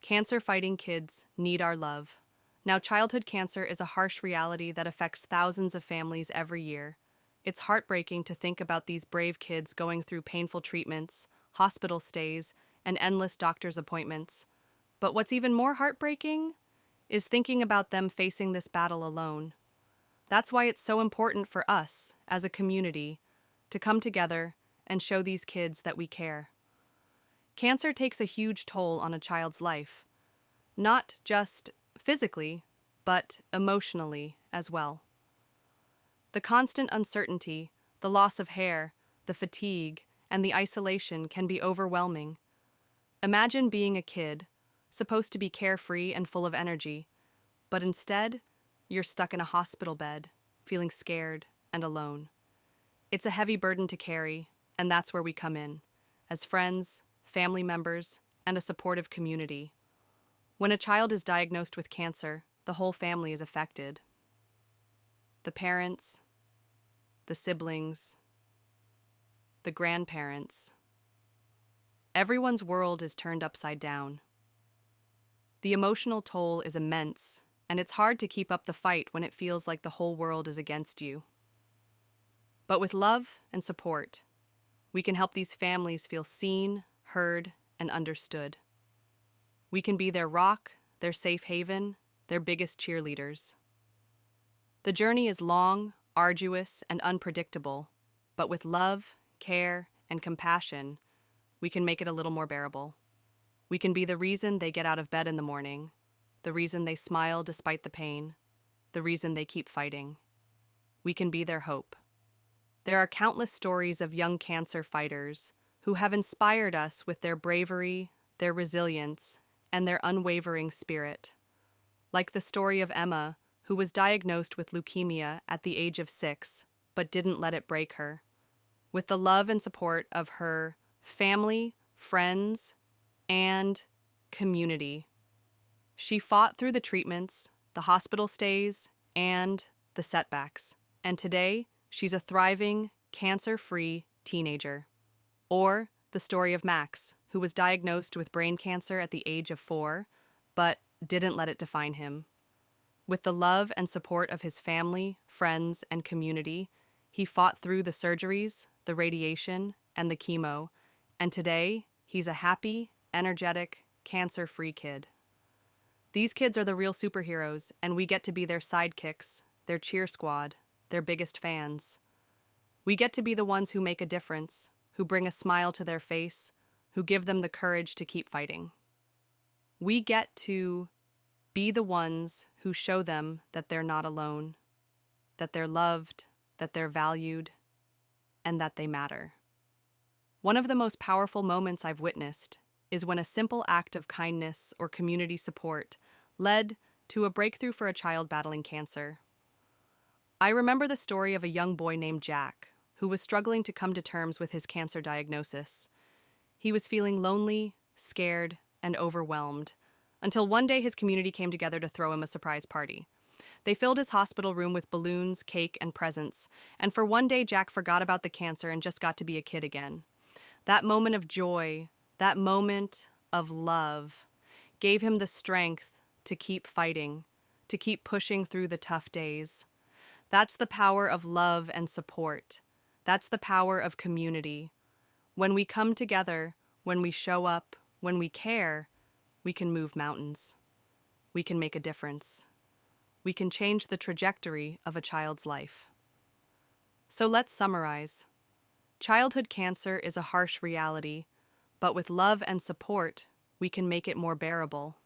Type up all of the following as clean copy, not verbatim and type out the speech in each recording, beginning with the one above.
Cancer-fighting kids need our love. Now, childhood cancer is a harsh reality that affects thousands of families every year. It's heartbreaking to think about these brave kids going through painful treatments, hospital stays, and endless doctor's appointments. But what's even more heartbreaking is thinking about them facing this battle alone. That's why it's so important for us, as a community, to come together and show these kids that we care. Cancer takes a huge toll on a child's life, not just physically, but emotionally as well. The constant uncertainty, the loss of hair, the fatigue, and the isolation can be overwhelming. Imagine being a kid, supposed to be carefree and full of energy, but instead, you're stuck in a hospital bed, feeling scared and alone. It's a heavy burden to carry, and that's where we come in, as friends, family members, and a supportive community. When a child is diagnosed with cancer, the whole family is affected. The parents, the siblings, the grandparents. Everyone's world is turned upside down. The emotional toll is immense, and it's hard to keep up the fight when it feels like the whole world is against you. But with love and support, we can help these families feel seen, heard, and understood. We can be their rock, their safe haven, their biggest cheerleaders. The journey is long, arduous, and unpredictable, but with love, care, and compassion, we can make it a little more bearable. We can be the reason they get out of bed in the morning, the reason they smile despite the pain, the reason they keep fighting. We can be their hope. There are countless stories of young cancer fighters who have inspired us with their bravery, their resilience, and their unwavering spirit. Like the story of Emma, who was diagnosed with leukemia at the age of 6, but didn't let it break her. With the love and support of her family, friends, and community, she fought through the treatments, the hospital stays, and the setbacks. And today, she's a thriving, cancer-free teenager. Or the story of Max, who was diagnosed with brain cancer at the age of 4, but didn't let it define him. With the love and support of his family, friends, and community, he fought through the surgeries, the radiation, and the chemo, and today, he's a happy, energetic, cancer-free kid. These kids are the real superheroes, and we get to be their sidekicks, their cheer squad, their biggest fans. We get to be the ones who make a difference, who bring a smile to their face, who give them the courage to keep fighting. We get to be the ones who show them that they're not alone, that they're loved, that they're valued, and that they matter. One of the most powerful moments I've witnessed is when a simple act of kindness or community support led to a breakthrough for a child battling cancer. I remember the story of a young boy named Jack, who was struggling to come to terms with his cancer diagnosis. He was feeling lonely, scared, and overwhelmed, until one day his community came together to throw him a surprise party. They filled his hospital room with balloons, cake, and presents, and for one day Jack forgot about the cancer and just got to be a kid again. That moment of joy, that moment of love, gave him the strength to keep fighting, to keep pushing through the tough days. That's the power of love and support. That's the power of community. When we come together, when we show up, when we care, we can move mountains. We can make a difference. We can change the trajectory of a child's life. So let's summarize. Childhood cancer is a harsh reality, but with love and support, we can make it more bearable.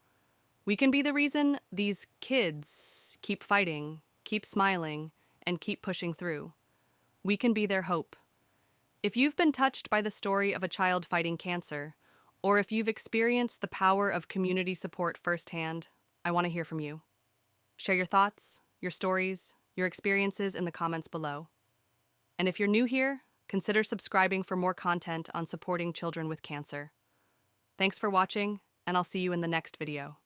We can be the reason these kids keep fighting, keep smiling, and keep pushing through. We can be their hope. If you've been touched by the story of a child fighting cancer, or if you've experienced the power of community support firsthand, I want to hear from you. Share your thoughts, your stories, your experiences in the comments below. And if you're new here, consider subscribing for more content on supporting children with cancer. Thanks for watching, and I'll see you in the next video.